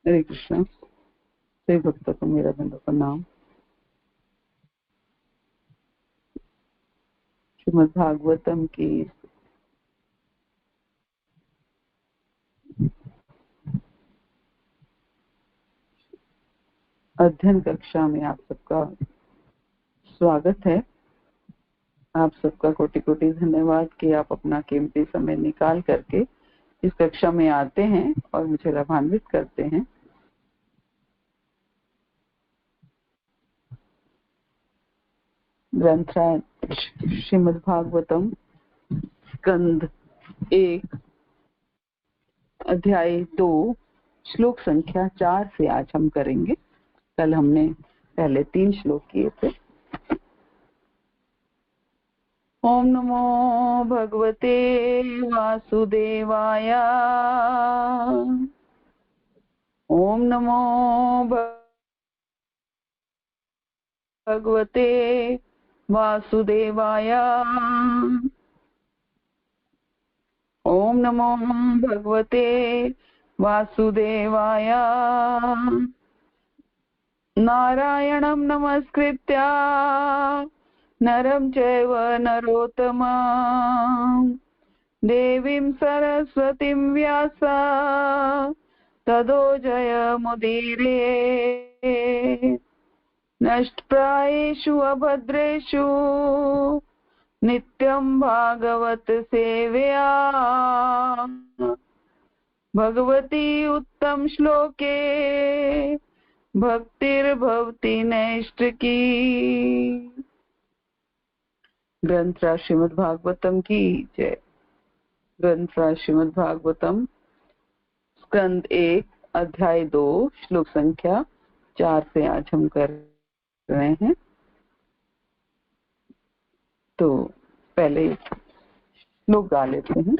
हरे कृष्ण। सभी भक्तों को मेरा दंड प्रणाम। श्रीमद् भागवतम की अध्ययन कक्षा में आप सबका स्वागत है। आप सबका कोटि कोटि धन्यवाद कि आप अपना कीमती समय निकाल करके इस कक्षा में आते हैं और मुझे लाभान्वित करते हैं। ग्रंथराज श्रीमद् भागवतम स्कंद 1 अध्याय 2 श्लोक संख्या 4 से आज हम करेंगे। कल हमने पहले 3 श्लोक किए थे। ओम नमो भगवते वासुदेवाय। ओम नमो भगवते वासुदेवाय। ओम नमो भगवते वासुदेवाय। नारायणं नमस्कृत्य नरं चैव नरोत्तमं देवीं सरस्वतीं व्यास ततो जयमुदीरये। नष्टप्रायेषु अभद्रेषु नित्यं भागवत सेवया भगवती उत्तम श्लोके भक्तिर्भवति नैष्ठिकी। ग्रंथराज श्रीमद् भागवतम की जय। ग्रंथराज श्रीमद् भागवतम स्कंद 1 अध्याय 2 श्लोक संख्या 4 से आज हम कर रहे हैं। तो पहले श्लोक गा लेते हैं।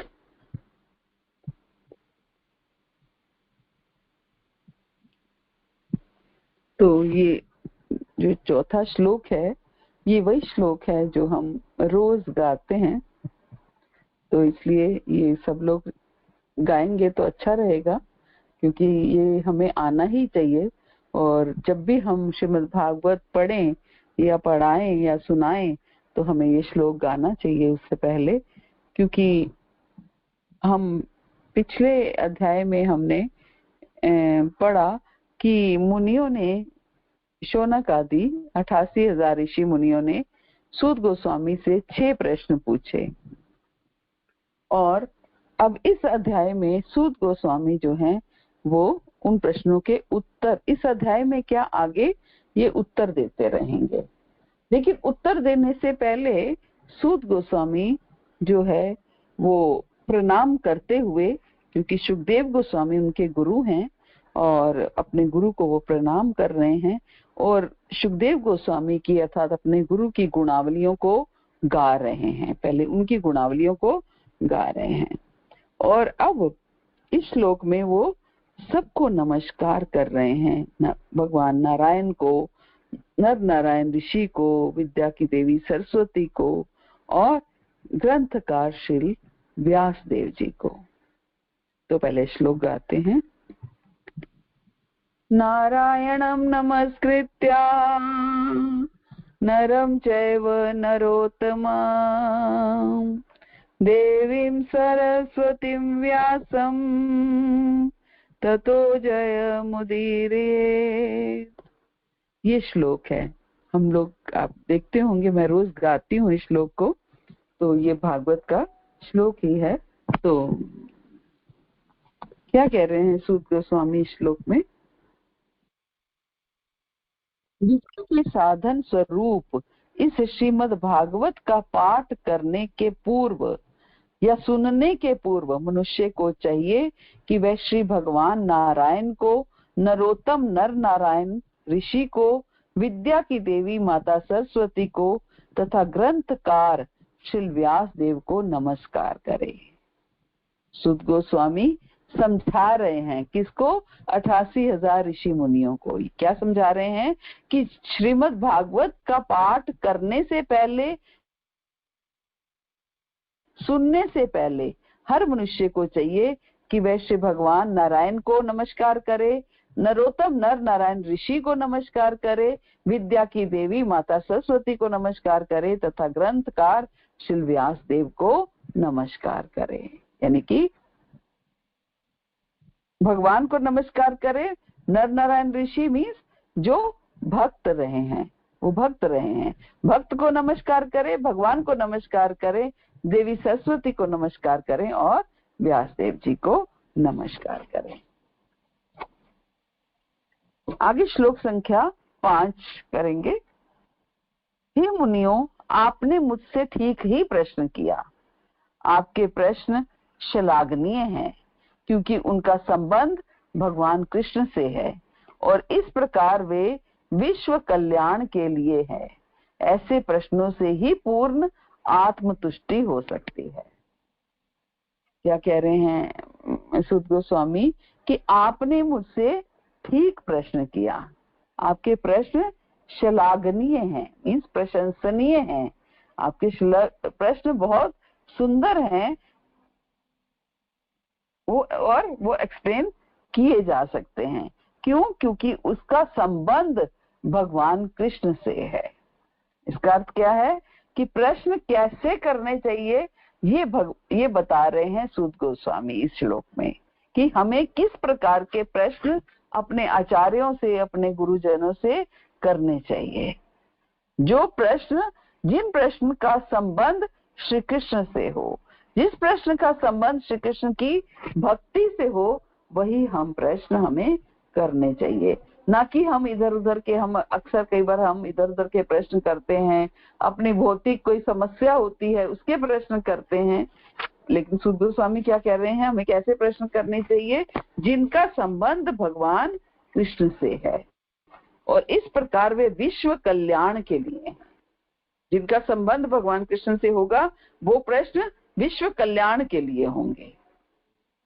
तो ये जो चौथा श्लोक है ये वही श्लोक है जो हम रोज गाते हैं, तो इसलिए ये सब लोग गाएंगे तो अच्छा रहेगा, क्योंकि ये हमें आना ही चाहिए। और जब भी हम श्रीमद् भागवत पढ़ें या पढ़ाएं या सुनाएं तो हमें ये श्लोक गाना चाहिए उससे पहले, क्योंकि हम पिछले अध्याय में हमने पढ़ा कि मुनियों ने, शौनक आदि 88,000 ऋषि मुनियों ने सूत गोस्वामी से 6 प्रश्न पूछे, और अब इस अध्याय में सूत गोस्वामी जो हैं वो उन प्रश्नों के उत्तर, इस अध्याय में क्या आगे ये उत्तर देते रहेंगे। लेकिन उत्तर देने से पहले सूत गोस्वामी जो है वो प्रणाम करते हुए, क्योंकि सुखदेव गोस्वामी उनके गुरु हैं और अपने गुरु को वो प्रणाम कर रहे हैं, और सुखदेव गोस्वामी की अर्थात अपने गुरु की गुणावलियों को गा रहे हैं। पहले उनकी गुणावलियों को गा रहे हैं और अब इस श्लोक में वो सबको नमस्कार कर रहे हैं। भगवान नारायण को, नर नारायण ऋषि को, विद्या की देवी सरस्वती को और ग्रंथकार श्री व्यास देव जी को। तो पहले श्लोक गाते हैं। नारायणं नमस्कृत्य नरं चैव नरोत्तमं देवीं सरस्वतीं व्यासं ततो जयमुदीरये। ये श्लोक है। हम लोग, आप देखते होंगे मैं रोज गाती हूँ इस श्लोक को, तो ये भागवत का श्लोक ही है। तो क्या कह रहे हैं सूत गोस्वामी इस श्लोक में? के साधन स्वरूप इस श्रीमद् भागवत का पाठ करने के पूर्व या सुनने के पूर्व मनुष्य को चाहिए कि वह श्री भगवान नारायण को, नरोत्तम नर नारायण ऋषि को, विद्या की देवी माता सरस्वती को तथा ग्रंथकार श्री व्यास देव को नमस्कार करे। सूत गोस्वामी समझा रहे हैं किसको? 88,000 ऋषि मुनियों को। क्या समझा रहे हैं कि श्रीमद् भागवत का पाठ करने से पहले, सुनने से पहले हर मनुष्य को चाहिए कि वह श्री भगवान नारायण को नमस्कार करे, नरोत्तम नर नारायण ऋषि को नमस्कार करे, विद्या की देवी माता सरस्वती को नमस्कार करे तथा ग्रंथकार श्री व्यास देव को नमस्कार करे। यानी कि भगवान को नमस्कार करे। नर नारायण ऋषि मीन्स जो भक्त रहे हैं, वो भक्त रहे हैं, भक्त को नमस्कार करे, भगवान को नमस्कार करे, देवी सरस्वती को नमस्कार करें और व्यास देव जी को नमस्कार करें। आगे श्लोक संख्या 5 करेंगे। हे मुनियों, आपने मुझसे ठीक ही प्रश्न किया। आपके प्रश्न श्लाघनीय हैं क्योंकि उनका संबंध भगवान कृष्ण से है और इस प्रकार वे विश्व कल्याण के लिए है। ऐसे प्रश्नों से ही पूर्ण आत्मतुष्टि हो सकती है। क्या कह रहे हैं सूत गोस्वामी कि आपने मुझसे ठीक प्रश्न किया। आपके प्रश्न श्लाघनीय हैं, मीन्स प्रशंसनीय हैं। आपके प्रश्न बहुत सुंदर हैं वो एक्सप्लेन किए जा सकते हैं। क्यों? क्योंकि उसका संबंध भगवान कृष्ण से है। इसका अर्थ क्या है कि प्रश्न कैसे करने चाहिए ये बता रहे हैं सूत गोस्वामी इस श्लोक में, कि हमें किस प्रकार के प्रश्न अपने आचार्यों से, अपने गुरुजनों से करने चाहिए। जिन प्रश्न का संबंध श्री कृष्ण से हो, जिस प्रश्न का संबंध श्री कृष्ण की भक्ति से हो, वही प्रश्न हमें करने चाहिए। ना कि हम इधर उधर के, अक्सर कई बार हम इधर उधर के प्रश्न करते हैं, अपनी भौतिक कोई समस्या होती है उसके प्रश्न करते हैं। लेकिन सूत गोस्वामी क्या कह रहे हैं, हमें कैसे प्रश्न करने चाहिए? जिनका संबंध भगवान कृष्ण से है और इस प्रकार वे विश्व कल्याण के लिए हैं। जिनका संबंध भगवान कृष्ण से होगा वो प्रश्न विश्व कल्याण के लिए होंगे।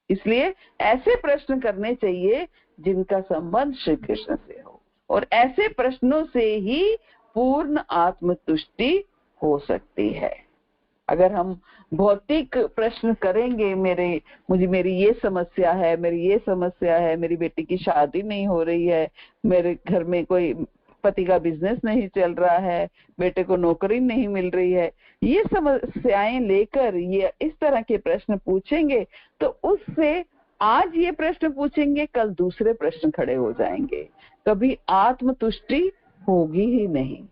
इसलिए ऐसे प्रश्न करने चाहिए जिनका संबंध श्री कृष्ण से हो, और ऐसे प्रश्नों से ही पूर्ण आत्मतुष्टि हो सकती है। अगर हम भौतिक प्रश्न करेंगे, मेरी ये समस्या है, मेरी बेटी की शादी नहीं हो रही है, मेरे घर में कोई पति का बिजनेस नहीं चल रहा है, बेटे को नौकरी नहीं मिल रही है, ये समस्याएं लेकर ये इस तरह के प्रश्न पूछेंगे तो उससे आज ये प्रश्न पूछेंगे, कल दूसरे प्रश्न खड़े हो जाएंगे, कभी आत्मतुष्टि होगी ही नहीं।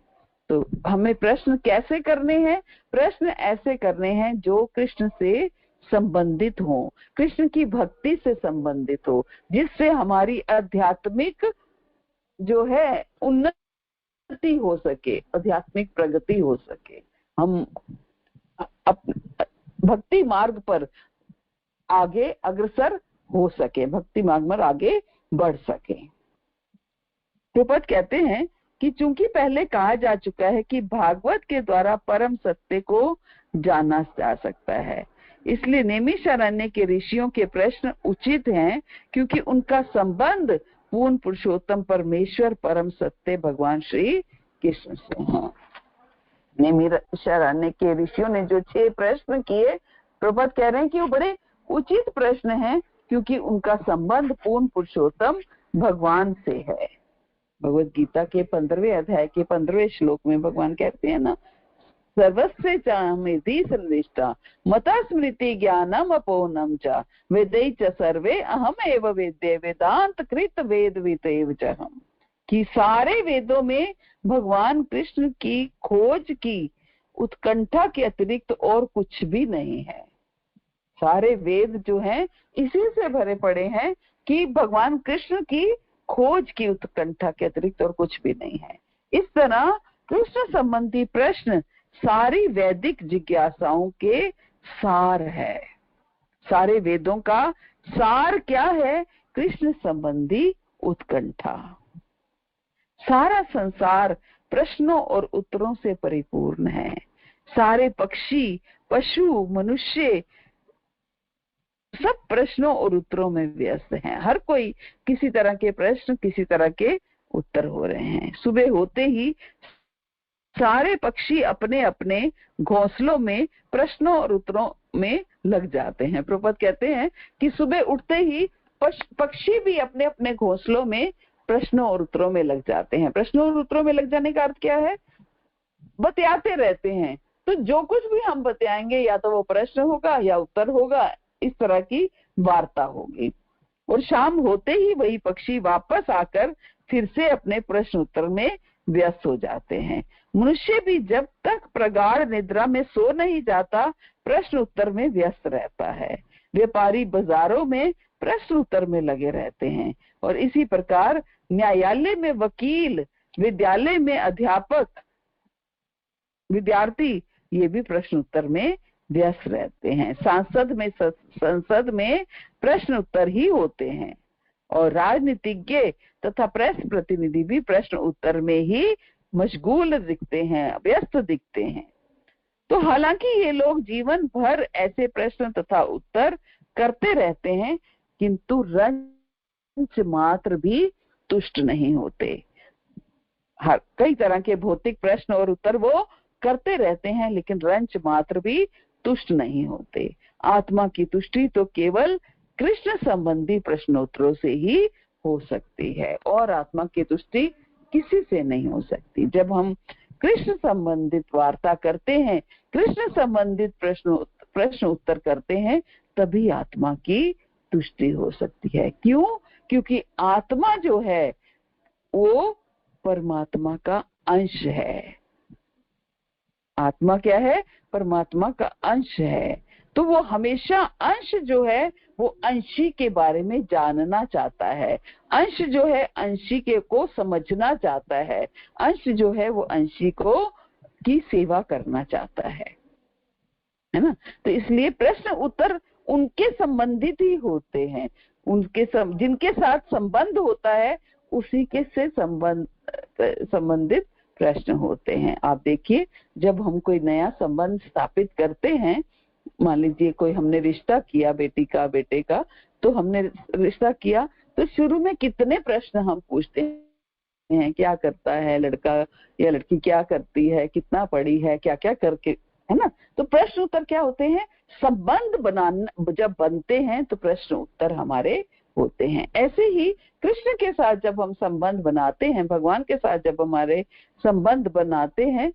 तो हमें प्रश्न कैसे करने हैं? प्रश्न ऐसे करने हैं जो कृष्ण से संबंधित हो, कृष्ण की भक्ति से संबंधित हो, जिससे हमारी आध्यात्मिक जो है उन्नति हो सके, आध्यात्मिक प्रगति हो सके, हम भक्ति मार्ग पर आगे अग्रसर हो सके, भक्ति मार्ग पर आगे बढ़ सके। प्रभुपाद कहते हैं कि चूंकि पहले कहा जा चुका है कि भागवत के द्वारा परम सत्य को जाना जा सकता है, इसलिए नैमिषारण्य के ऋषियों के प्रश्न उचित हैं क्योंकि उनका संबंध पूर्ण पुरुषोत्तम परमेश्वर परम सत्य भगवान श्री कृष्ण से है। नैमिषारण्य के ऋषियों ने जो 6 प्रश्न किए, प्रभुपाद कह रहे हैं कि वो बड़े उचित प्रश्न हैं क्योंकि उनका संबंध पूर्ण पुरुषोत्तम भगवान से है। भगवत गीता के 15वें अध्याय के 15वें श्लोक में भगवान कहते हैं ना, सर्वस्य चाहमेधि संदिष्टा मता स्मृति ज्ञानम अपोनम च वेदै च सर्वे अहम एव वेद्ये वेदांत कृत वेद विदेव च हम, कि सारे वेदों में भगवान कृष्ण की खोज की उत्कंठा के अतिरिक्त और कुछ भी नहीं है। सारे वेद जो हैं इसी से भरे पड़े हैं कि भगवान कृष्ण की खोज की उत्कंठा के अतिरिक्त और कुछ भी नहीं है। इस तरह कृष्ण संबंधी प्रश्न सारी वैदिक जिज्ञासाओं के सार है। सारे वेदों का सार क्या है? कृष्ण संबंधी उत्कंठा। सारा संसार प्रश्नों और उत्तरों से परिपूर्ण है। सारे पक्षी, पशु, मनुष्य सब प्रश्नों और उत्तरों में व्यस्त हैं। हर कोई किसी तरह के प्रश्न, किसी तरह के उत्तर हो रहे हैं। सुबह होते ही सारे पक्षी अपने अपने घोंसलों में प्रश्नों और उत्तरों में लग जाते हैं। प्रभुपाद कहते हैं कि सुबह उठते ही पक्षी भी अपने अपने घोंसलों में प्रश्नों और उत्तरों में लग जाते हैं। प्रश्नों और उत्तरों में लग जाने का अर्थ क्या है? बतियाते रहते हैं। तो जो कुछ भी हम बतियाएंगे या तो वो प्रश्न होगा या उत्तर होगा, इस तरह की वार्ता होगी। और शाम होते ही वही पक्षी वापस आकर फिर से अपने प्रश्न उत्तर में व्यस्त हो जाते हैं। मनुष्य भी जब तक प्रगाढ़ निद्रा में सो नहीं जाता प्रश्न उत्तर में व्यस्त रहता है। व्यापारी बाजारों में प्रश्न उत्तर में लगे रहते हैं, और इसी प्रकार न्यायालय में वकील, विद्यालय में अध्यापक, विद्यार्थी ये भी प्रश्न उत्तर में व्यस्त रहते हैं। संसद में प्रश्न उत्तर ही होते हैं, और राजनीतिज्ञ तथा प्रेस प्रतिनिधि भी प्रश्न उत्तर में ही मशगूल दिखते हैं, व्यस्त दिखते हैं। तो हालांकि ये लोग जीवन भर ऐसे प्रश्न तथा उत्तर करते रहते हैं, किंतु रंच मात्र भी तुष्ट नहीं होते। हर कई तरह के भौतिक प्रश्न और उत्तर वो करते रहते हैं, लेकिन रंच मात्र भी तुष्ट नहीं होते। आत्मा की तुष्टि तो केवल कृष्ण संबंधी प्रश्नोत्तरों से ही हो सकती है, और आत्मा की तुष्टि किसी से नहीं हो सकती। जब हम कृष्ण संबंधित वार्ता करते हैं, कृष्ण संबंधित प्रश्न उत्तर करते हैं, तभी आत्मा की तुष्टि हो सकती है। क्यों? क्योंकि आत्मा जो है वो परमात्मा का अंश है। आत्मा क्या है? परमात्मा का अंश है। तो वो हमेशा अंश जो है वो अंशी के बारे में जानना चाहता है। अंश जो है अंशी के को समझना चाहता है। अंश जो है वो अंशी को की सेवा करना चाहता है ना। तो इसलिए प्रश्न उत्तर उनके संबंधित ही होते हैं। जिनके साथ संबंध होता है उसी के से संबंधित प्रश्न होते हैं। आप देखिए, जब हम कोई नया संबंध स्थापित करते हैं, मान लीजिए कोई हमने रिश्ता किया, बेटी का बेटे का, तो हमने रिश्ता किया तो शुरू में कितने प्रश्न हम पूछते हैं, क्या करता है लड़का या लड़की, क्या करती है, कितना पढ़ी है, क्या क्या करके, है ना। तो प्रश्न उत्तर क्या होते हैं? संबंध बनाना जब बनते हैं तो प्रश्न उत्तर हमारे होते हैं। ऐसे ही कृष्ण के साथ जब हम संबंध बनाते हैं, भगवान के साथ जब हमारे संबंध बनाते हैं,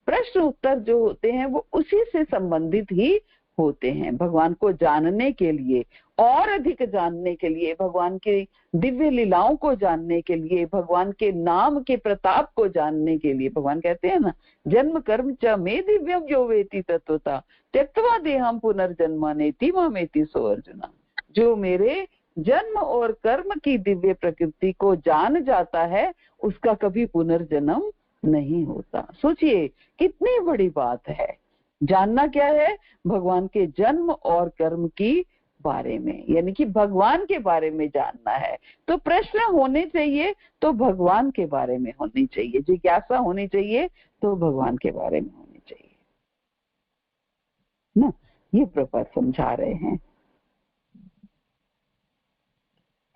प्रश्न उत्तर जो होते हैं वो उसी से संबंधित ही होते हैं। भगवान को जानने के लिए, और अधिक जानने के लिए, भगवान की दिव्य लीलाओं को जानने के लिए, भगवान के नाम के प्रताप को जानने के लिए। भगवान कहते हैं ना, जन्म कर्म च मे दिव्यम जो वेति तत्वता त्यक्त्वा देहम पुनर्जन्मनेति मामेति सो अर्जुना। जो मेरे जन्म और कर्म की दिव्य प्रकृति को जान जाता है उसका कभी पुनर्जन्म नहीं होता। सोचिए कितनी बड़ी बात है। जानना क्या है? भगवान के जन्म और कर्म की बारे में, यानी कि भगवान के बारे में जानना है। तो प्रश्न होने चाहिए तो भगवान के बारे में होनी चाहिए, जिज्ञासा होनी चाहिए तो भगवान के बारे में होनी चाहिए ना। ये प्रभुपाद समझा रहे हैं।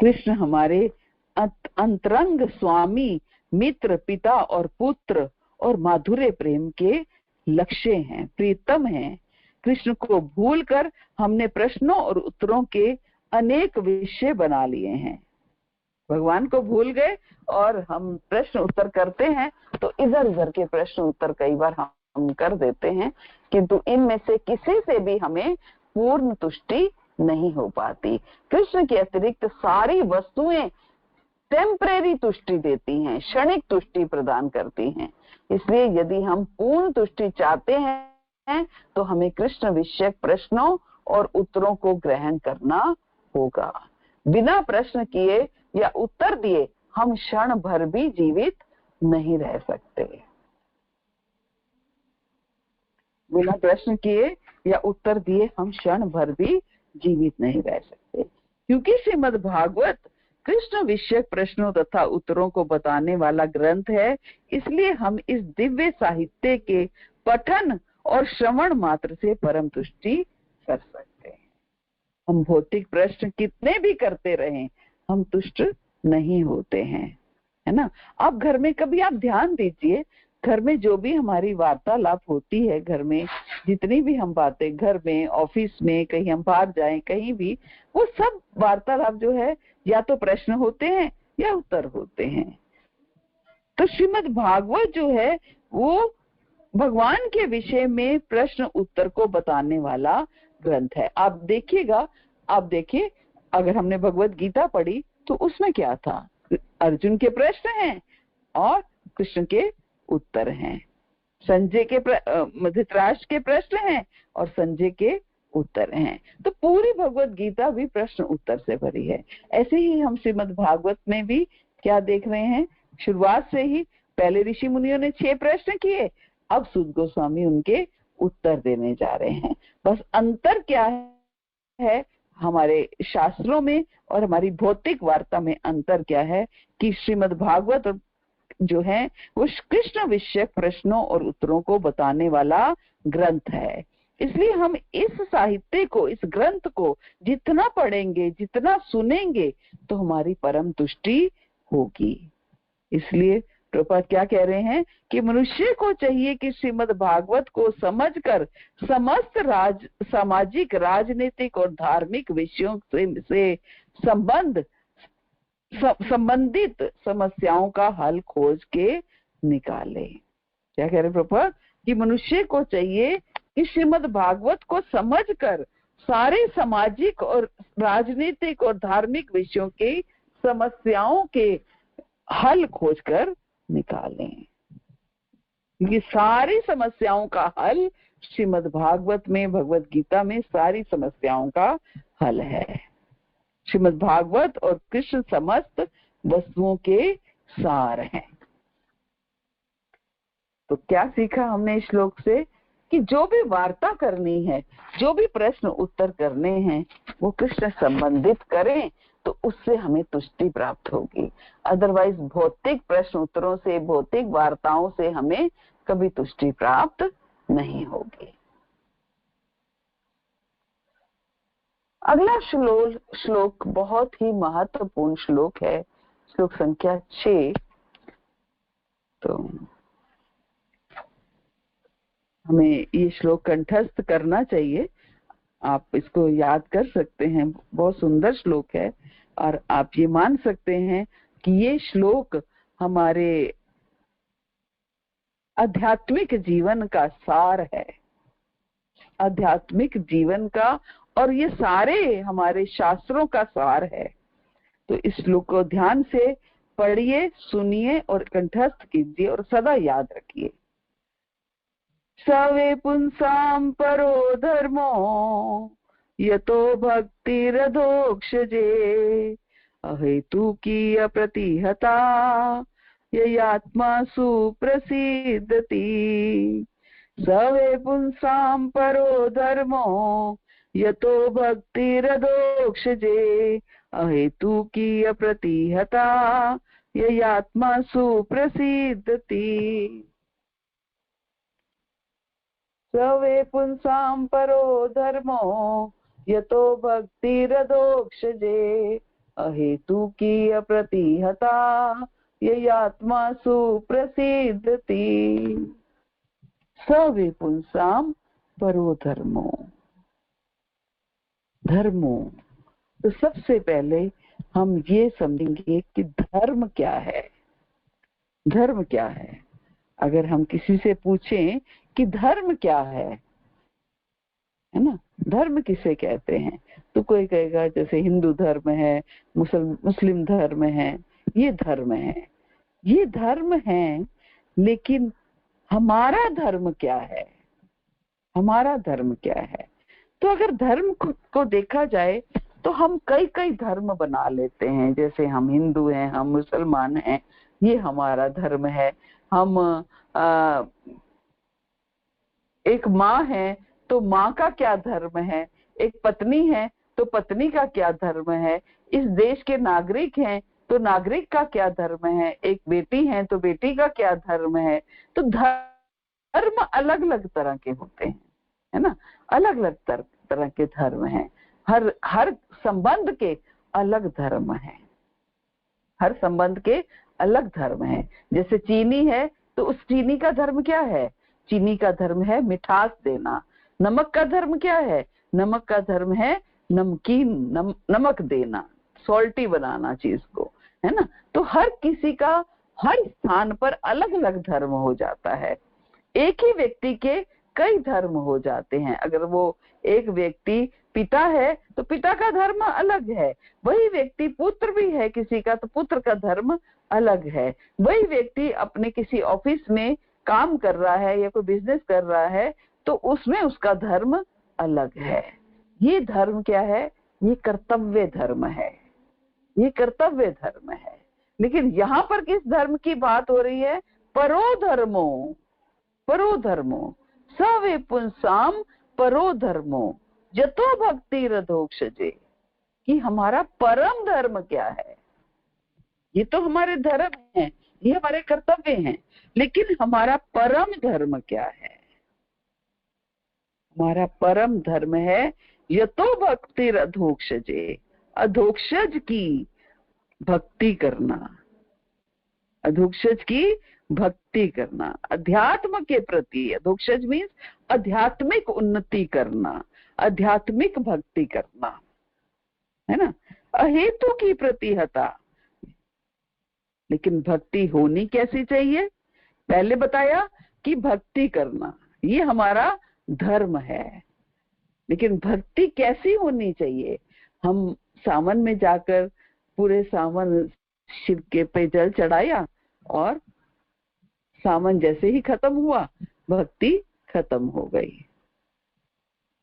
कृष्ण हमारे अंतरंग स्वामी, मित्र, पिता और पुत्र और माधुर्य प्रेम के लक्ष्य हैं, प्रीतम हैं। कृष्ण को भूलकर हमने प्रश्नों और उत्तरों के अनेक विषय बना लिए हैं। भगवान को भूल गए और हम प्रश्न उत्तर करते हैं, तो इधर उधर के प्रश्न उत्तर कई बार हम कर देते हैं, किंतु इनमें से किसी से भी हमें पूर्ण तुष्टि नहीं हो पाती। कृष्ण के अतिरिक्त सारी वस्तुएं टेम्परेरी तुष्टि देती हैं, क्षणिक तुष्टि प्रदान करती हैं। इसलिए यदि हम पूर्ण तुष्टि चाहते हैं तो हमें कृष्ण विषयक प्रश्नों और उत्तरों को ग्रहण करना होगा। बिना प्रश्न किए या उत्तर दिए हम क्षण भर भी जीवित नहीं रह सकते। बिना प्रश्न किए या उत्तर दिए हम क्षण भर भी जीवित नहीं रह सकते, क्योंकि श्रीमद् भागवत कृष्ण विषयक प्रश्नों तथा उत्तरों को बताने वाला ग्रंथ है। इसलिए हम इस दिव्य साहित्य के पठन और श्रवण मात्र से परम तुष्टि कर सकते हैं। हम भौतिक प्रश्न कितने भी करते रहें, हम तुष्ट नहीं होते हैं, है ना। आप घर में कभी आप ध्यान दीजिए, घर में जो भी हमारी वार्तालाप होती है, घर में जितनी भी हम बातें, घर में, ऑफिस में, कहीं हम बाहर जाएं, कहीं भी, वो सब वार्तालाप जो है या तो प्रश्न होते हैं या उत्तर होते हैं। तो श्रीमद् भागवत जो है वो भगवान के विषय में प्रश्न उत्तर को बताने वाला ग्रंथ है। आप देखिएगा, आप देखिए, अगर हमने भगवत गीता पढ़ी तो उसमें क्या था? अर्जुन के प्रश्न हैं और कृष्ण के उत्तर हैं। संजय के धृतराष्ट्र के प्रश्न हैं और संजय के उत्तर हैं। तो पूरी भगवत गीता भी प्रश्न उत्तर से भरी है। ऐसे ही हम श्रीमद् भागवत में भी क्या देख रहे हैं? शुरुआत से ही पहले ऋषि मुनियों ने 6 प्रश्न किए, अब सूत गोस्वामी उनके उत्तर देने जा रहे हैं। बस अंतर क्या है हमारे शास्त्रों में और हमारी भौतिक वार्ता में? अंतर क्या है कि श्रीमद् भागवत जो है वो कृष्ण विषयक प्रश्नों और उत्तरों को बताने वाला ग्रंथ है। इसलिए हम इस साहित्य को, इस ग्रंथ को जितना पढ़ेंगे, जितना सुनेंगे, तो हमारी परम तुष्टि होगी। इसलिए प्रभुपाद क्या कह रहे हैं कि मनुष्य को चाहिए कि श्रीमद् भागवत को समझकर समस्त सामाजिक, राजनीतिक और धार्मिक विषयों से संबंधित समस्याओं का हल खोज के निकाले। क्या कह रहे प्रभुपाद? कि मनुष्य को चाहिए कि श्रीमद् भागवत को समझकर सारे सामाजिक और राजनीतिक और धार्मिक विषयों की समस्याओं के हल खोजकर निकालें। ये सारी समस्याओं का हल श्रीमद् भागवत में, भगवत गीता में सारी समस्याओं का हल है। श्रीमद् भागवत और कृष्ण समस्त वस्तुओं के सार हैं। तो क्या सीखा हमने इस श्लोक से? कि जो भी वार्ता करनी है, जो भी प्रश्न उत्तर करने हैं, वो कृष्ण संबंधित करें तो उससे हमें तुष्टि प्राप्त होगी। अदरवाइज भौतिक प्रश्न उत्तरों से, भौतिक वार्ताओं से हमें कभी तुष्टि प्राप्त नहीं होगी। अगला श्लोक बहुत ही महत्वपूर्ण श्लोक है, श्लोक संख्या 6। तो हमें ये श्लोक कंठस्थ करना चाहिए। आप इसको याद कर सकते हैं, बहुत सुंदर श्लोक है और आप ये मान सकते हैं कि ये श्लोक हमारे आध्यात्मिक जीवन का सार है, आध्यात्मिक जीवन का, और ये सारे हमारे शास्त्रों का सार है। तो इस श्लोक को ध्यान से पढ़िए, सुनिए और कंठस्थ कीजिए और सदा याद रखिए। सवे पुंसाम परो धर्मो यतो भक्तिरधोक्षजे अहेतुकीय प्रतिहता ययात्मा सुप्रसिद्धति। सवे पुंसाम परो धर्मो यतो भक्तिरधोक्षजे अहेतुकीय प्रतिहता ययात्मा सुप्रसिद्धति। सवे पुंसाम परो धर्मो यतो भक्तिरधोक्षजे अहेतुकीय प्रतिहता ययात्मा सुप्रसिद्धति। सवे पुंसाम परो धर्मो। धर्मो, तो सबसे पहले हम ये समझेंगे कि धर्म क्या है। धर्म क्या है? अगर हम किसी से पूछें कि धर्म क्या है ना, धर्म किसे कहते हैं, तो कोई कहेगा जैसे हिंदू धर्म है, मुस्लिम धर्म है, ये धर्म है, ये धर्म है। लेकिन हमारा धर्म क्या है? हमारा धर्म क्या है? तो अगर धर्म को देखा जाए तो हम कई धर्म बना लेते हैं। जैसे हम हिंदू हैं, हम मुसलमान हैं, ये हमारा धर्म है। हम एक माँ है तो माँ का क्या धर्म है, एक पत्नी है तो पत्नी का क्या धर्म है, इस देश के नागरिक हैं तो नागरिक का क्या धर्म है, एक बेटी है तो बेटी का क्या धर्म है। तो धर्म अलग अलग तरह के होते हैं, है ना, अलग अलग तरह के धर्म हैं। हर संबंध के अलग धर्म है, हर संबंध के अलग धर्म है। जैसे चीनी है तो उस चीनी का धर्म क्या है? चीनी का धर्म है मिठास देना। नमक का धर्म क्या है? नमक का धर्म है नमकीन, नमक देना, सॉल्टी बनाना चीज को, है ना। तो हर किसी का हर स्थान पर अलग अलग धर्म हो जाता है। एक ही व्यक्ति के कई धर्म हो जाते हैं। अगर वो एक व्यक्ति पिता है तो पिता का धर्म अलग है, वही व्यक्ति पुत्र भी है किसी का तो पुत्र का धर्म अलग है। वही व्यक्ति अपने किसी ऑफिस में काम कर रहा है या कोई बिजनेस कर रहा है तो उसमें उसका धर्म अलग है। ये धर्म क्या है? ये कर्तव्य धर्म है, ये कर्तव्य धर्म है। लेकिन यहाँ पर किस धर्म की बात हो रही है? परो धर्मो, परो धर्मो सवे पुंसाम परो धर्मो जतो भक्ति रधोक्षजे, कि हमारा परम धर्म क्या है। ये तो हमारे धर्म है, ये हमारे कर्तव्य हैं, लेकिन हमारा परम धर्म क्या है? हमारा परम धर्म है यतो भक्ति रधोक्षजे, अधोक्षज की भक्ति करना, अधोक्षज की भक्ति करना, अध्यात्म के प्रति। अधोक्षज मीन्स आध्यात्मिक उन्नति करना, आध्यात्मिक भक्ति करना, है ना। अहेतु की प्रतिहता, लेकिन भक्ति होनी कैसी चाहिए? पहले बताया कि भक्ति करना ये हमारा धर्म है, लेकिन भक्ति कैसी होनी चाहिए? हम सावन में जाकर पूरे सावन शिव के पे जल चढ़ाया और सावन जैसे ही खत्म हुआ भक्ति खत्म हो गई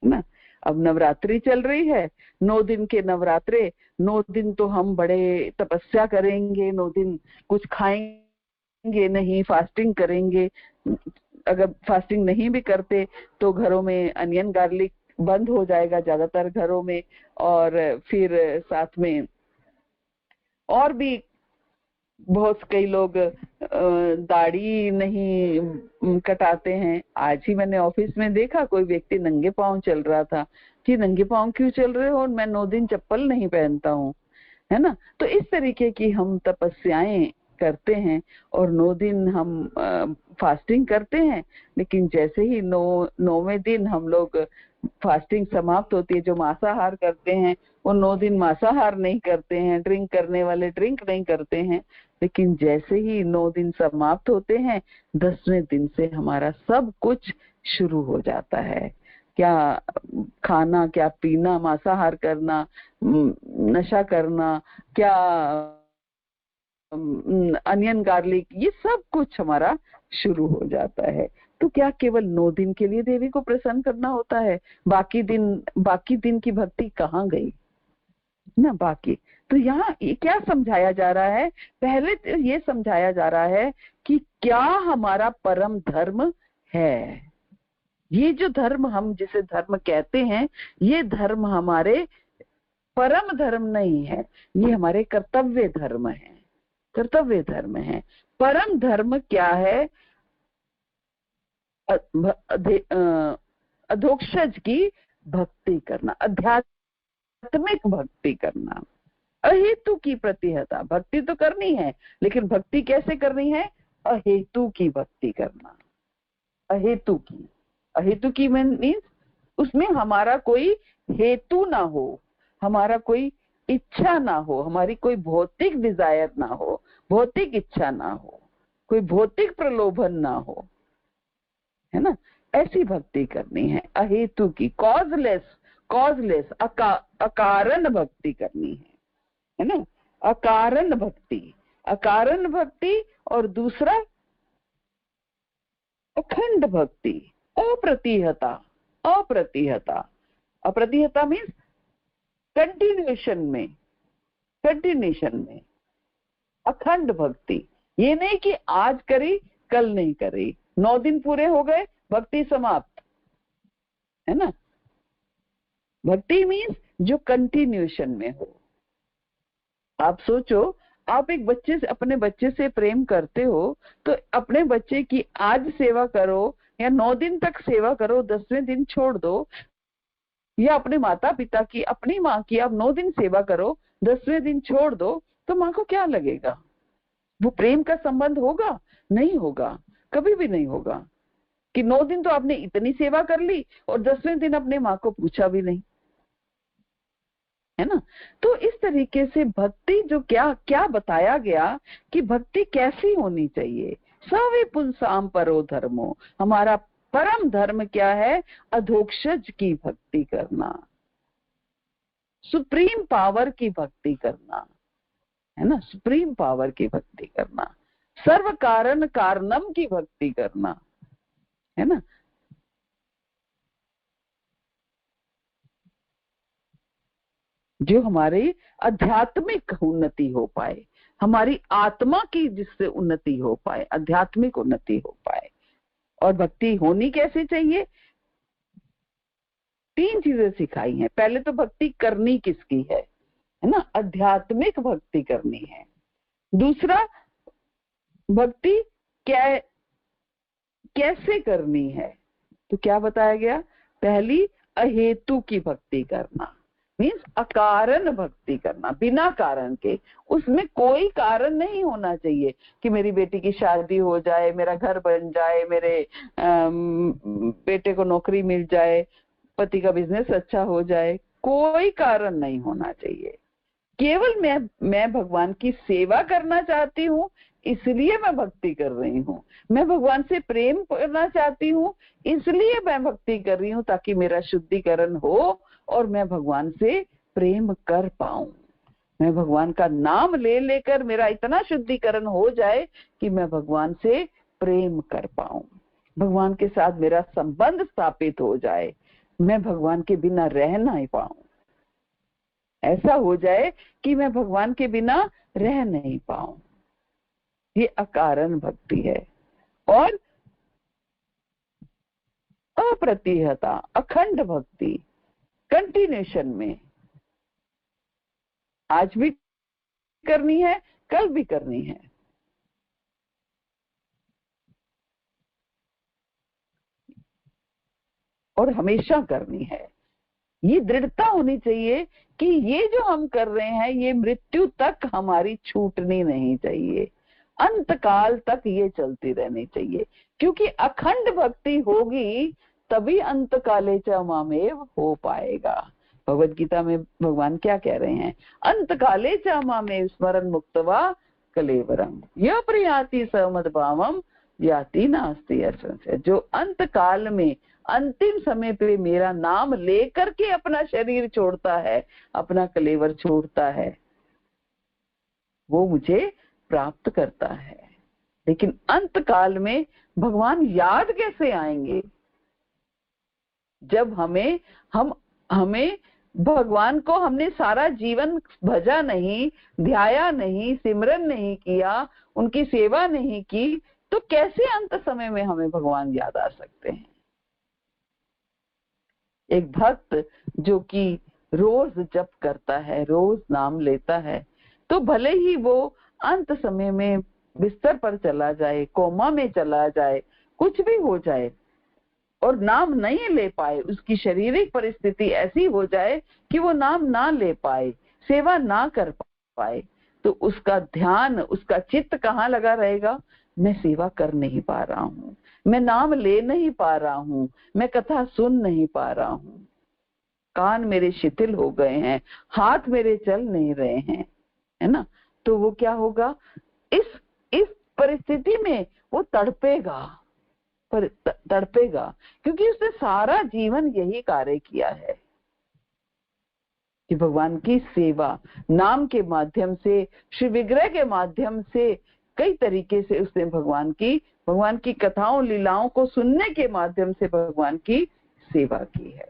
ना। अब नवरात्रि चल रही है, 9 दिन के नवरात्रे, 9 दिन तो हम बड़े तपस्या करेंगे, 9 दिन कुछ खाएंगे नहीं, फास्टिंग करेंगे। अगर फास्टिंग नहीं भी करते तो घरों में अनियन गार्लिक बंद हो जाएगा ज्यादातर घरों में, और फिर साथ में और भी बहुत कई लोग दाढ़ी नहीं कटाते हैं। आज ही मैंने ऑफिस में देखा कोई व्यक्ति नंगे पांव चल रहा था कि नंगे पांव क्यों चल रहे हो? मैं 9 दिन चप्पल नहीं पहनता हूँ, है ना। तो इस तरीके की हम तपस्याएं करते हैं और 9 दिन हम फास्टिंग करते हैं, लेकिन जैसे ही 9वें दिन हम लोग फास्टिंग समाप्त होती है, जो मांसाहार करते हैं वो 9 दिन मांसाहार नहीं करते हैं, ड्रिंक करने वाले ड्रिंक नहीं करते हैं। लेकिन जैसे ही 9 दिन समाप्त होते हैं 10वें दिन से हमारा सब कुछ शुरू हो जाता है। क्या खाना, क्या पीना, मांसाहार करना, नशा करना, क्या अनियन गार्लिक, ये सब कुछ हमारा शुरू हो जाता है। तो क्या केवल 9 दिन के लिए देवी को प्रसन्न करना होता है? बाकी दिन की भक्ति कहाँ गई ना? बाकी तो यहाँ क्या समझाया जा रहा है? पहले तो ये समझाया जा रहा है कि क्या हमारा परम धर्म है। ये जो धर्म हम जिसे धर्म कहते हैं, ये धर्म हमारे परम धर्म नहीं है, ये हमारे कर्तव्य धर्म है, कर्तव्य धर्म है। परम धर्म क्या है? अधोक्षज की भक्ति करना, आध्यात्मिक भक्ति करना। अहेतु की प्रतिहता, भक्ति तो करनी है, लेकिन भक्ति कैसे करनी है? अहेतु की भक्ति करना। अहेतु की मीन्स उसमें हमारा कोई हेतु ना हो, हमारा कोई इच्छा ना हो, हमारी कोई भौतिक डिजायर ना हो, भौतिक इच्छा ना हो, कोई भौतिक प्रलोभन ना हो, है ना। ऐसी भक्ति करनी है अहेतु की, कॉजलेस अकारण भक्ति करनी है ना। अकारण भक्ति और दूसरा अखंड भक्ति, अप्रतिहता मीन्स कंटिन्यूएशन में अखंड भक्ति। ये नहीं कि आज करी कल नहीं करी, 9 दिन पूरे हो गए भक्ति समाप्त, है ना। भक्ति मीन्स जो कंटिन्यूएशन में हो। आप सोचो, आप एक अपने बच्चे से प्रेम करते हो तो अपने बच्चे की आज सेवा करो या 9 दिन तक सेवा करो, 10वें दिन छोड़ दो, या अपने माता पिता की, अपनी माँ की आप 9 दिन सेवा करो, 10वें दिन छोड़ दो, तो माँ को क्या लगेगा? वो प्रेम का संबंध होगा? नहीं होगा। कभी भी नहीं होगा कि 9 दिन तो आपने इतनी सेवा कर ली और 10वें दिन अपने माँ को पूछा भी नहीं, है ना। तो इस तरीके से भक्ति जो क्या क्या बताया गया कि भक्ति कैसी होनी चाहिए। सवे पुंसाम परो धर्मो, हमारा परम धर्म क्या है? अधोक्षज की भक्ति करना, सुप्रीम पावर की भक्ति करना, है ना, सुप्रीम पावर की भक्ति करना, सर्व कारण कारणम की भक्ति करना, है ना। जो हमारी आध्यात्मिक उन्नति हो पाए, हमारी आत्मा की जिससे उन्नति हो पाए, आध्यात्मिक उन्नति हो पाए। और भक्ति होनी कैसे चाहिए? 3 चीजें सिखाई हैं। पहले तो भक्ति करनी किसकी है ना, आध्यात्मिक भक्ति करनी है। दूसरा, भक्ति क्या कैसे करनी है, तो क्या बताया गया? पहली, अहेतु की भक्ति करना, मीन्स अकारण भक्ति करना, बिना कारण के। उसमें कोई कारण नहीं होना चाहिए कि मेरी बेटी की शादी हो जाए, मेरा घर बन जाए, मेरे बेटे को नौकरी मिल जाए, पति का बिजनेस अच्छा हो जाए, कोई कारण नहीं होना चाहिए। केवल मैं भगवान की सेवा करना चाहती हूँ, इसलिए मैं भक्ति कर रही हूँ। मैं भगवान से प्रेम करना चाहती हूँ, इसलिए मैं भक्ति कर रही हूँ, ताकि मेरा शुद्धिकरण हो और मैं भगवान से प्रेम कर पाऊं। मैं भगवान का नाम ले लेकर मेरा इतना शुद्धिकरण हो जाए कि मैं भगवान से प्रेम कर पाऊं, भगवान के साथ मेरा संबंध स्थापित हो जाए, मैं भगवान के बिना रह नहीं पाऊं। ऐसा हो जाए कि मैं भगवान के बिना रह नहीं पाऊं। ये अकारण भक्ति है। और अप्रतिहता, अखंड भक्ति, कंटिन्यूशन में, आज भी करनी है, कल भी करनी है। और हमेशा करनी है। ये दृढ़ता होनी चाहिए कि ये जो हम कर रहे हैं ये मृत्यु तक हमारी छूटनी नहीं चाहिए, अंत काल तक ये चलती रहनी चाहिए। क्योंकि अखंड भक्ति होगी तभी अंत काले च मामेव हो पाएगा। भगवद गीता में भगवान क्या कह रहे हैं? अंत काले च मामेव स्मरण मुक्तवा कलेवरम यह प्रयाति समद भावम याति नास्ति असंशय। जो अंत काल में अंतिम समय पे मेरा नाम लेकर के अपना शरीर छोड़ता है, अपना कलेवर छोड़ता है, वो मुझे प्राप्त करता है। लेकिन अंत काल में भगवान याद कैसे आएंगे? जब हमें भगवान को हमने सारा जीवन भजा नहीं, ध्याया नहीं, सिमरन नहीं किया, उनकी सेवा नहीं की, तो कैसे अंत समय में हमें भगवान याद आ सकते हैं? एक भक्त जो कि रोज जप करता है, रोज नाम लेता है, तो भले ही वो अंत समय में बिस्तर पर चला जाए, कोमा में चला जाए, कुछ भी हो जाए और नाम नहीं ले पाए, उसकी शारीरिक परिस्थिति ऐसी हो जाए कि वो नाम ना ले पाए, सेवा ना कर पाए, तो उसका ध्यान, उसका चित्त कहाँ लगा रहेगा? मैं सेवा कर नहीं पा रहा हूँ, मैं नाम ले नहीं पा रहा हूँ, मैं कथा सुन नहीं पा रहा हूँ, कान मेरे शिथिल हो गए हैं, हाथ मेरे चल नहीं रहे हैं, है ना। तो वो क्या होगा? इस परिस्थिति में वो तड़पेगा, पर तड़पेगा, क्योंकि उसने सारा जीवन यही कार्य किया है कि भगवान की सेवा, नाम के माध्यम से, श्री विग्रह के माध्यम से, कई तरीके से उसने भगवान की कथाओं लीलाओं को सुनने के माध्यम से भगवान की सेवा की है।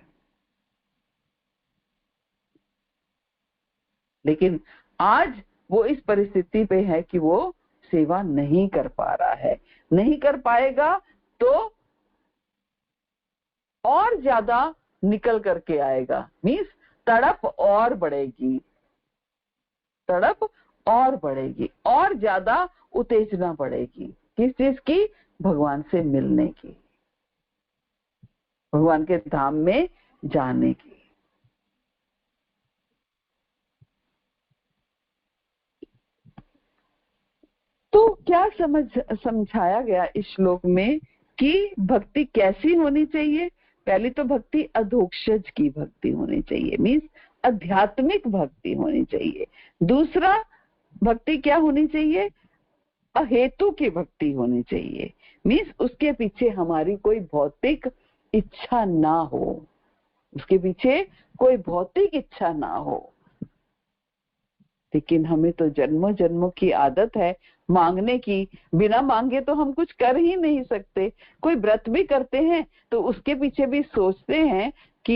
लेकिन आज वो इस परिस्थिति पे है कि वो सेवा नहीं कर पा रहा है, नहीं कर पाएगा तो और ज्यादा निकल करके आएगा, मीन्स तड़प और बढ़ेगी, तड़प और बढ़ेगी, और ज्यादा उत्तेजना बढ़ेगी। किस चीज की? भगवान से मिलने की, भगवान के धाम में जाने की। तो क्या समझाया गया इस श्लोक में कि भक्ति कैसी होनी चाहिए? पहली तो भक्ति अधोक्षज की भक्ति होनी चाहिए, मीन्स आध्यात्मिक भक्ति होनी चाहिए। दूसरा भक्ति क्या होनी चाहिए? अहेतु की भक्ति होनी चाहिए, मीन्स उसके पीछे हमारी कोई भौतिक इच्छा ना हो, उसके पीछे कोई भौतिक इच्छा ना हो। लेकिन हमें तो जन्मों जन्मों की आदत है मांगने की, बिना मांगे तो हम कुछ कर ही नहीं सकते। कोई व्रत भी करते हैं तो उसके पीछे भी सोचते हैं कि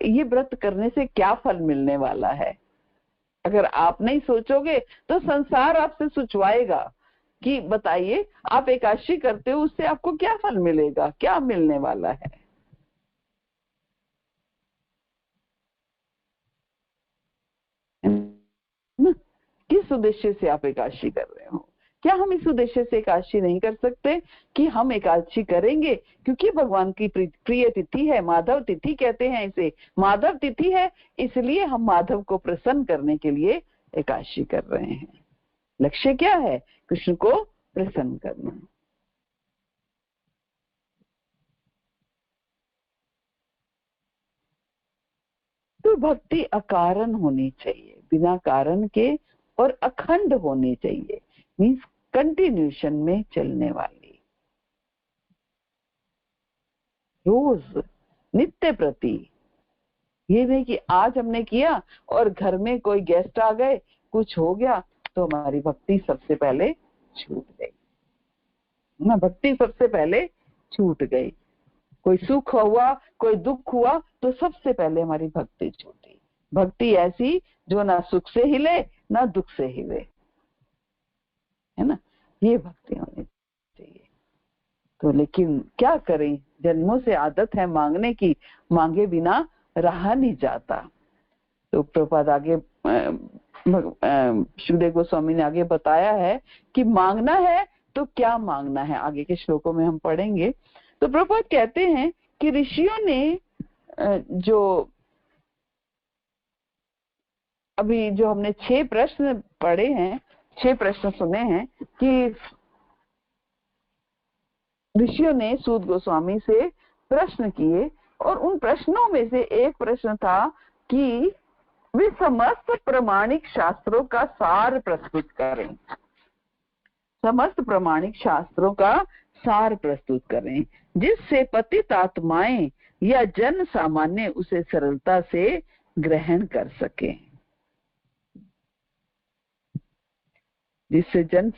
ये व्रत करने से क्या फल मिलने वाला है। अगर आप नहीं सोचोगे तो संसार आपसे सोचवाएगा कि बताइए आप एकादशी करते हो, उससे आपको क्या फल मिलेगा, क्या मिलने वाला है। किस उद्देश्य से आप एकादशी कर रहे हो? क्या हम इस उद्देश्य से एकादशी नहीं कर सकते कि हम एकादशी करेंगे क्योंकि भगवान की प्रिय तिथि है, माधव तिथि कहते हैं इसे, माधव तिथि है, इसलिए हम माधव को प्रसन्न करने के लिए एकादशी कर रहे हैं। लक्ष्य क्या है? कृष्ण को प्रसन्न करना। तो भक्ति अकारण होनी चाहिए, बिना कारण के, और अखंड होनी चाहिए, मीन्स कंटिन्यूशन में चलने वाली, रोज नित्य प्रति। ये नहीं कि आज हमने किया और घर में कोई गेस्ट आ गए, कुछ हो गया तो हमारी भक्ति सबसे पहले छूट गई ना, भक्ति सबसे पहले छूट गई। कोई सुख हुआ, कोई दुख हुआ तो सबसे पहले हमारी भक्ति छूटी। भक्ति ऐसी जो ना सुख से हिले ना दुख से हिले, है ना, ये भक्ति होनी चाहिए। तो लेकिन क्या करें, जन्मों से आदत है मांगने की, मांगे बिना रहा नहीं जाता। तो प्रभुपाद आगे सुखदेव गोस्वामी ने आगे बताया है कि मांगना है तो क्या मांगना है, आगे के श्लोकों में हम पढ़ेंगे। तो प्रभुपाद कहते हैं कि ऋषियों ने जो अभी जो हमने 6 प्रश्न पढ़े हैं, 6 प्रश्न सुने हैं कि ऋषियों ने सूत गोस्वामी से प्रश्न किए, और उन प्रश्नों में से एक प्रश्न था कि वे समस्त प्रमाणिक शास्त्रों का सार प्रस्तुत करें, समस्त प्रमाणिक शास्त्रों का सार प्रस्तुत करें, जिससे पतित आत्माएं या जन सामान्य उसे सरलता से ग्रहण कर सके, जिससे जन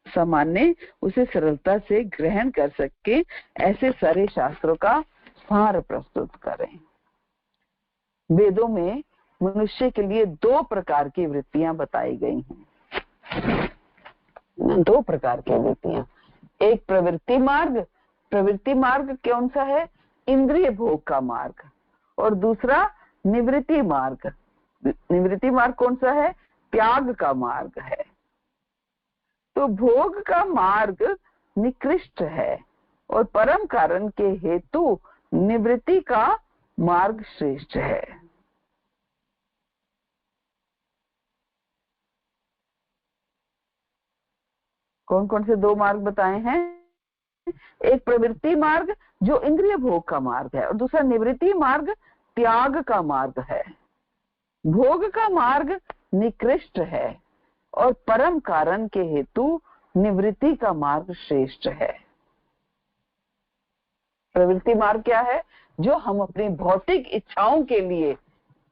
सामान्य उसे सरलता से ग्रहण कर सके, ऐसे सारे शास्त्रों का सार प्रस्तुत करें। वेदों में मनुष्य के लिए 2 प्रकार की वृत्तियां बताई गई हैं, 2 प्रकार की वृत्तियां। एक प्रवृत्ति मार्ग, प्रवृत्ति मार्ग कौन सा है? इंद्रिय भोग का मार्ग। और दूसरा निवृत्ति मार्ग, निवृत्ति मार्ग कौन सा है? त्याग का मार्ग है। तो भोग का मार्ग निकृष्ट है और परम कारण के हेतु निवृत्ति का मार्ग श्रेष्ठ है। कौन कौन से 2 मार्ग बताए हैं? एक प्रवृत्ति मार्ग जो इंद्रिय भोग का मार्ग है, और दूसरा निवृत्ति मार्ग त्याग का मार्ग है। भोग का मार्ग निकृष्ट है और परम कारण के हेतु निवृत्ति का मार्ग श्रेष्ठ है। प्रवृत्ति मार्ग क्या है? जो हम अपनी भौतिक इच्छाओं के लिए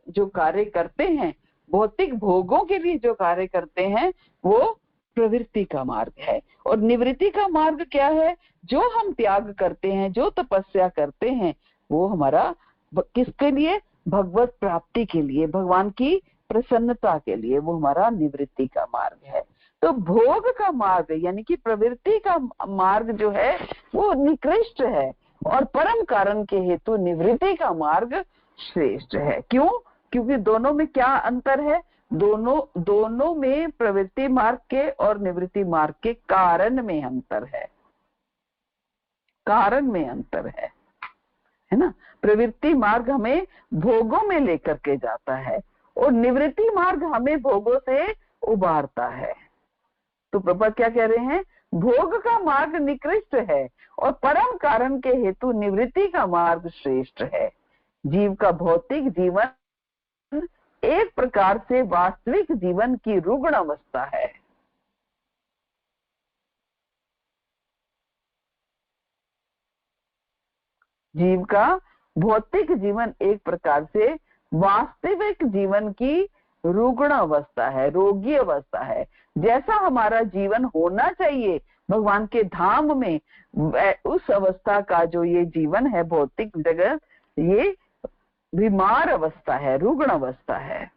जो कार्य करते हैं, भौतिक भोगों के लिए जो कार्य करते हैं, वो प्रवृत्ति का मार्ग है। और निवृत्ति का मार्ग क्या है? जो हम त्याग करते हैं, जो तपस्या करते हैं, वो हमारा किसके लिए? भगवत प्राप्ति के लिए, भगवान की प्रसन्नता के लिए, वो हमारा निवृत्ति का मार्ग है। तो भोग का मार्ग यानी कि प्रवृत्ति का मार्ग जो है वो निकृष्ट है, और परम कारण के हेतु निवृत्ति का मार्ग श्रेष्ठ है। क्यों? क्योंकि दोनों में क्या अंतर है? दोनों में प्रवृत्ति मार्ग के और निवृत्ति मार्ग के कारण में अंतर है, कारण में अंतर है ना। प्रवृत्ति मार्ग हमें भोगों में लेकर के जाता है और निवृत्ति मार्ग हमें भोगों से उबारता है। तो तो प्रभुपाद क्या कह रहे हैं, भोग का मार्ग निकृष्ट है और परम कारण के हेतु निवृत्ति का मार्ग श्रेष्ठ है। जीव का भौतिक जीवन एक प्रकार से वास्तविक जीवन की रुग्ण अवस्था है। जीव का भौतिक जीवन एक प्रकार से वास्तविक जीवन की रुग्ण अवस्था है, रोगी अवस्था है। जैसा हमारा जीवन होना चाहिए भगवान के धाम में, उस अवस्था का जो ये जीवन है भौतिक जगत, ये बीमार अवस्था है, रुग्ण अवस्था है।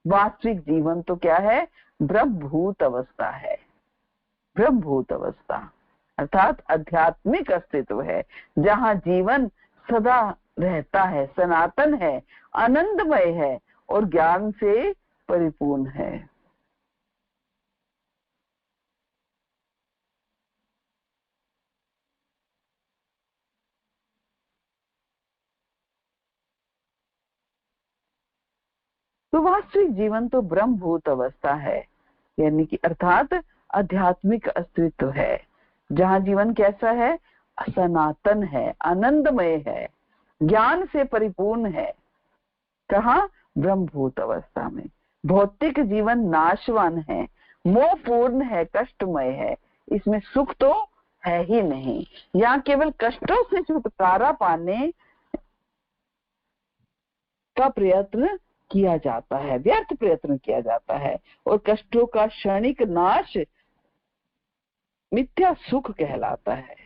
वास्तविक जीवन तो क्या है, ब्रह्मभूत अवस्था है। ब्रह्मभूत अवस्था अर्थात आध्यात्मिक अस्तित्व है, जहाँ जीवन सदा रहता है, सनातन है, आनंदमय है और ज्ञान से परिपूर्ण है। तो वास्तविक जीवन तो ब्रह्मभूत अवस्था है, यानी कि अर्थात आध्यात्मिक अस्तित्व है, जहाँ जीवन कैसा है, सनातन है, आनंदमय है, ज्ञान से परिपूर्ण है। कहाँ, ब्रह्मभूत अवस्था में। भौतिक जीवन नाशवान है, मोहपूर्ण है, कष्टमय है, इसमें सुख तो है ही नहीं। यहाँ केवल कष्टों से छुटकारा पाने का प्रयत्न किया जाता है, व्यर्थ प्रयत्न किया जाता है, और कष्टों का क्षणिक नाश मिथ्या सुख कहलाता है।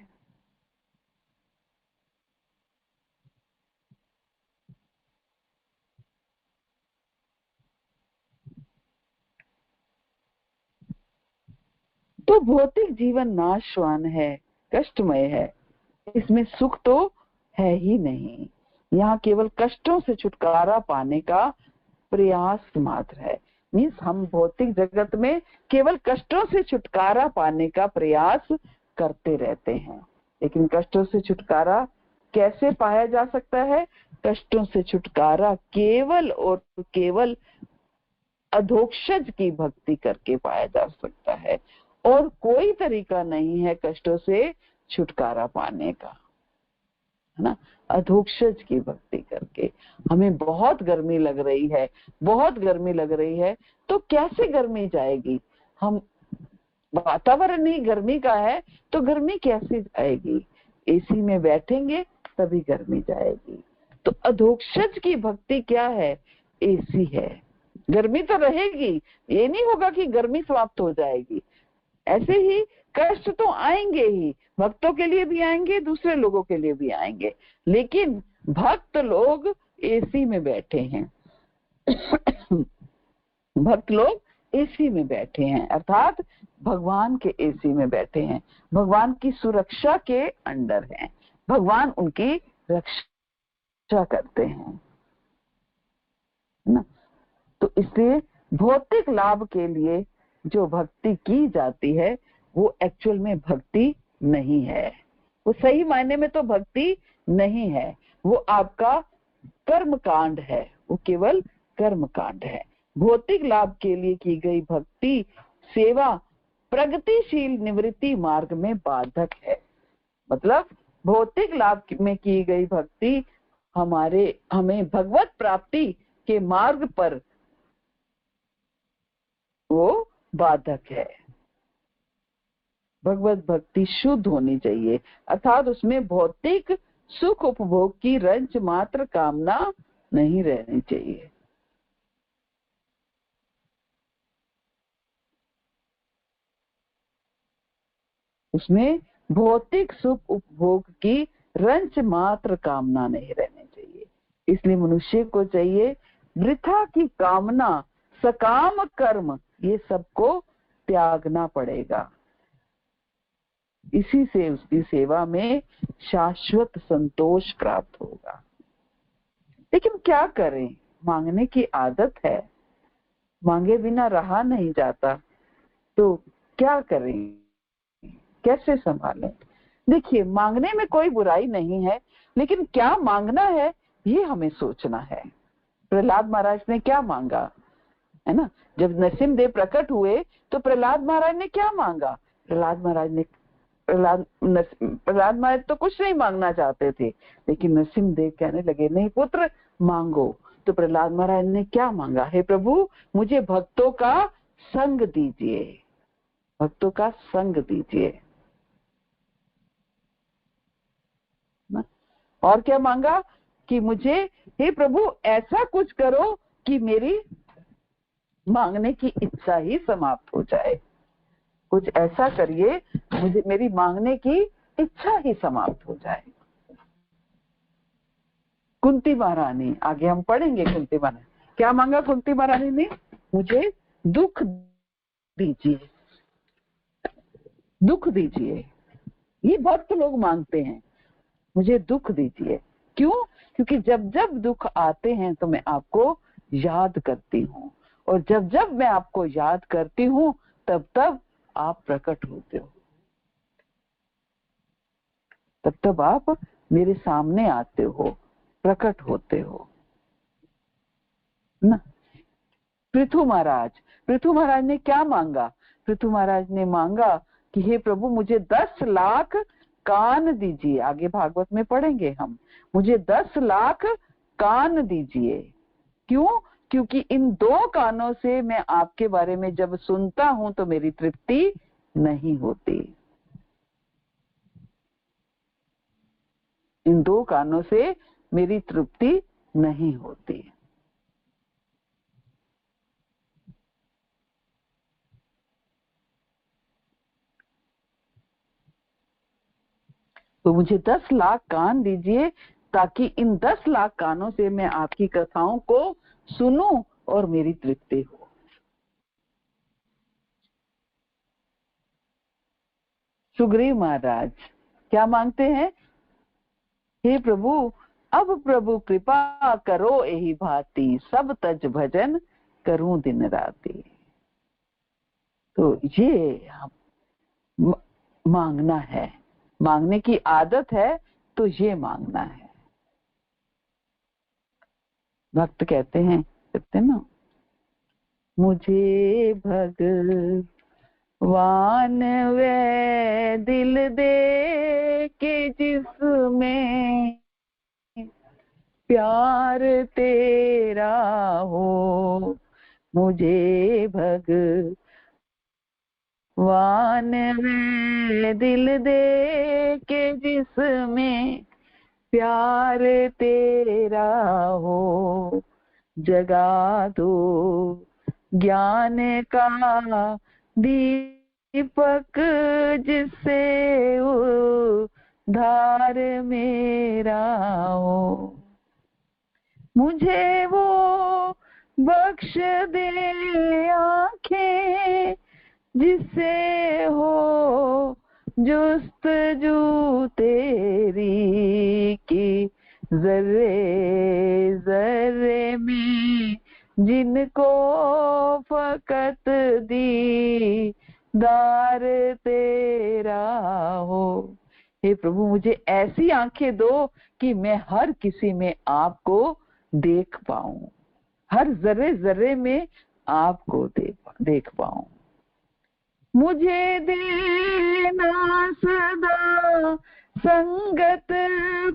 तो भौतिक जीवन नाशवान है, कष्टमय है, इसमें सुख तो है ही नहीं। यहाँ केवल कष्टों से छुटकारा पाने का प्रयास मात्र है। मीन्स हम भौतिक जगत में केवल कष्टों से छुटकारा पाने का प्रयास करते रहते हैं, लेकिन कष्टों से छुटकारा कैसे पाया जा सकता है? कष्टों से छुटकारा केवल और केवल अधोक्षज की भक्ति करके पाया जा सकता है, और कोई तरीका नहीं है कष्टों से छुटकारा पाने का, है ना। अधोक्षज की भक्ति करके। हमें बहुत गर्मी लग रही है, बहुत गर्मी लग रही है, तो कैसे गर्मी जाएगी? हम, वातावरण ही गर्मी का है तो गर्मी कैसे जाएगी? एसी में बैठेंगे तभी गर्मी जाएगी। तो अधोक्षज की भक्ति क्या है? एसी है। गर्मी तो रहेगी, ये नहीं होगा कि गर्मी समाप्त हो जाएगी। ऐसे ही कष्ट तो आएंगे ही, भक्तों के लिए भी आएंगे, दूसरे लोगों के लिए भी आएंगे, लेकिन भक्त लोग एसी में बैठे हैं। भक्त लोग एसी में बैठे हैं, अर्थात भगवान के एसी में बैठे हैं, भगवान की सुरक्षा के अंडर हैं, भगवान उनकी रक्षा करते हैं ना। तो इसलिए भौतिक लाभ के लिए जो भक्ति की जाती है वो एक्चुअल में भक्ति नहीं है, वो सही मायने में तो भक्ति नहीं है, वो आपका कर्म कांड है, वो केवल कर्म कांड है। भौतिक लाभ के लिए की गई भक्ति सेवा प्रगतिशील निवृत्ति मार्ग में बाधक है। मतलब भौतिक लाभ में की गई भक्ति हमें भगवत प्राप्ति के मार्ग पर वो बाधक है। भगवत भक्ति शुद्ध होनी चाहिए, अर्थात उसमें भौतिक सुख उपभोग की रंच मात्र कामना नहीं रहनी चाहिए। उसमें भौतिक सुख उपभोग की रंच मात्र कामना नहीं रहनी चाहिए। इसलिए मनुष्य को चाहिए वृथा की कामना, सकाम कर्म, ये सबको त्यागना पड़ेगा। इसी से उसकी सेवा में शाश्वत संतोष प्राप्त होगा। लेकिन क्या करें, मांगने की आदत है, मांगे बिना रहा नहीं जाता, तो क्या करें, कैसे संभालें? देखिए, मांगने में कोई बुराई नहीं है, लेकिन क्या मांगना है ये हमें सोचना है। प्रहलाद महाराज ने क्या मांगा? है ना। जब नरसिम्हदेव प्रकट हुए तो प्रहलाद महाराज ने क्या मांगा? प्रहलाद महाराज तो कुछ नहीं मांगना चाहते थे, लेकिन नरसिम्हदेव कहने लगे नहीं पुत्र मांगो। तो प्रहलाद महाराज ने क्या मांगा? हे प्रभु मुझे भक्तों का संग दीजिए, भक्तों का संग दीजिए। और क्या मांगा? कि मुझे हे प्रभु ऐसा कुछ करो कि मेरी मांगने की इच्छा ही समाप्त हो जाए। कुछ ऐसा करिए मुझे मेरी मांगने की इच्छा ही समाप्त हो जाए। कुंती महारानी, आगे हम पढ़ेंगे कुंती महारानी क्या मांगा। कुंती महारानी ने मुझे दुख दीजिए, दुख दीजिए। ये भक्त लोग मांगते हैं, मुझे दुख दीजिए। क्यों? क्योंकि जब जब दुख आते हैं तो मैं आपको याद करती हूँ, और जब जब मैं आपको याद करती हूँ तब तब आप प्रकट होते हो, तब तब आप मेरे सामने आते हो, प्रकट होते हो ना। पृथु महाराज ने क्या मांगा? पृथु महाराज ने मांगा कि हे प्रभु मुझे 10 लाख कान दीजिए। आगे भागवत में पढ़ेंगे हम, मुझे 10 लाख कान दीजिए। क्यों? क्योंकि इन 2 कानों से मैं आपके बारे में जब सुनता हूं तो मेरी तृप्ति नहीं होती। इन 2 कानों से मेरी तृप्ति नहीं होती। तो मुझे 10 लाख कान दीजिए, ताकि इन 10 लाख कानों से मैं आपकी कथाओं को सुनूं और मेरी तृप्ति हो। सुग्रीव महाराज क्या मांगते हैं? हे प्रभु अब प्रभु कृपा करो यही भांति, सब तज भजन करूं दिन राति। तो ये मांगना है, मांगने की आदत है, तो ये मांगना है। भक्त कहते हैं ना, मुझे भगवान वे दिल दे के जिसमें प्यार तेरा हो, मुझे भगवान वे दिल दे के जिसमें प्यार तेरा हो, जगा दो ज्ञान का दीपक जिससे उद्धार मेरा हो, मुझे वो बख्श दे आंखें जिससे हो जुस्तजू तेरी की, जर्रे जर्रे में जिनको फकत दीदार तेरा हो। हे प्रभु मुझे ऐसी आंखें दो कि मैं हर किसी में आपको देख पाऊं, हर जर्रे जर्रे में आपको देख पाऊं। मुझे देना सदा संगत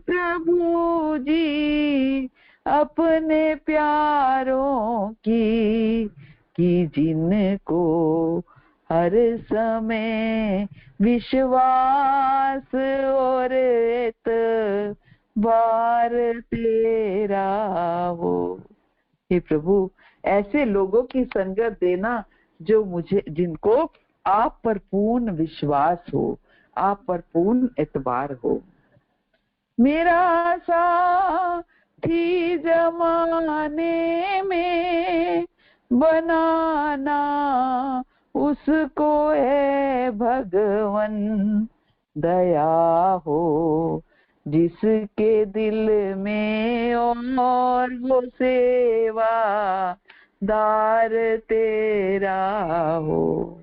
प्रभु जी अपने प्यारों की, कि जिनको हर समय विश्वास और एतबार तेरा हो। हे प्रभु ऐसे लोगों की संगत देना जो मुझे, जिनको आप पर पूर्ण विश्वास हो, आप पर पूर्ण एतबार हो। मेरा साथी जमाने में बनाना उसको है भगवन, दया हो जिसके दिल में और वो सेवा दार तेरा हो।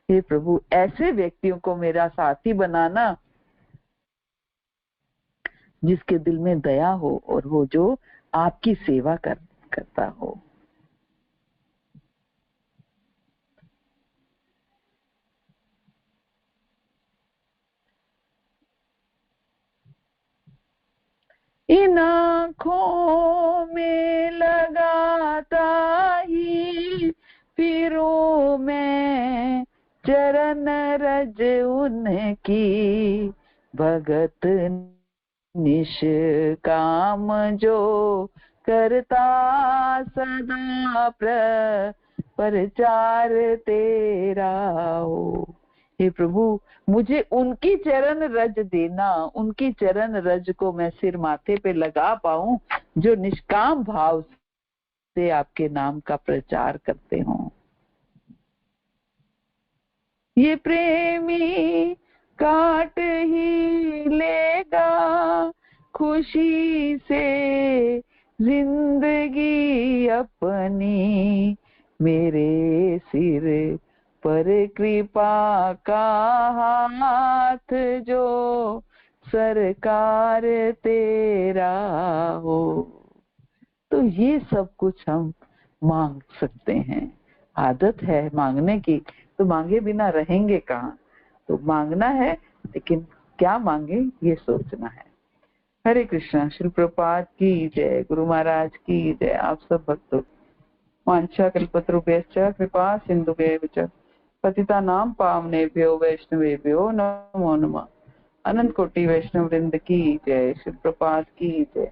हे प्रभु ऐसे व्यक्तियों को मेरा साथी बनाना जिसके दिल में दया हो और वो जो आपकी सेवा करता हो। इन आँखों में लगाता ही फिरूं मैं चरण रज उनकी, भगत निष्काम जो करता सदा प्रचार तेरा हो। हे प्रभु, मुझे उनकी चरण रज देना, उनकी चरण रज को मैं सिर माथे पे लगा पाऊं, जो निष्काम भाव से आपके नाम का प्रचार करते हों। ये प्रेमी काट ही लेगा खुशी से जिंदगी अपनी, मेरे सिर पर कृपा का हाथ जो सरकार तेरा हो। तो ये सब कुछ हम मांग सकते हैं। आदत है मांगने की, तो मांगे बिना रहेंगे कहाँ। तो मांगना है, लेकिन क्या मांगे ये सोचना है। हरे कृष्णा। श्री प्रभुपाद की जय। गुरु महाराज की जय। आप सब भक्तों वांछा कल्पतरुभ्यश्च कृपा सिन्धुभ्येव च पतितानां पावनेभ्यो वैष्णवेभ्यो नमो नमः। अनंत कोटि वैष्णव वृंद की जय। श्री प्रभुपाद की जय।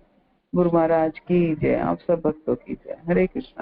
गुरु महाराज की जय। आप सब भक्तों की जय। हरे कृष्णा।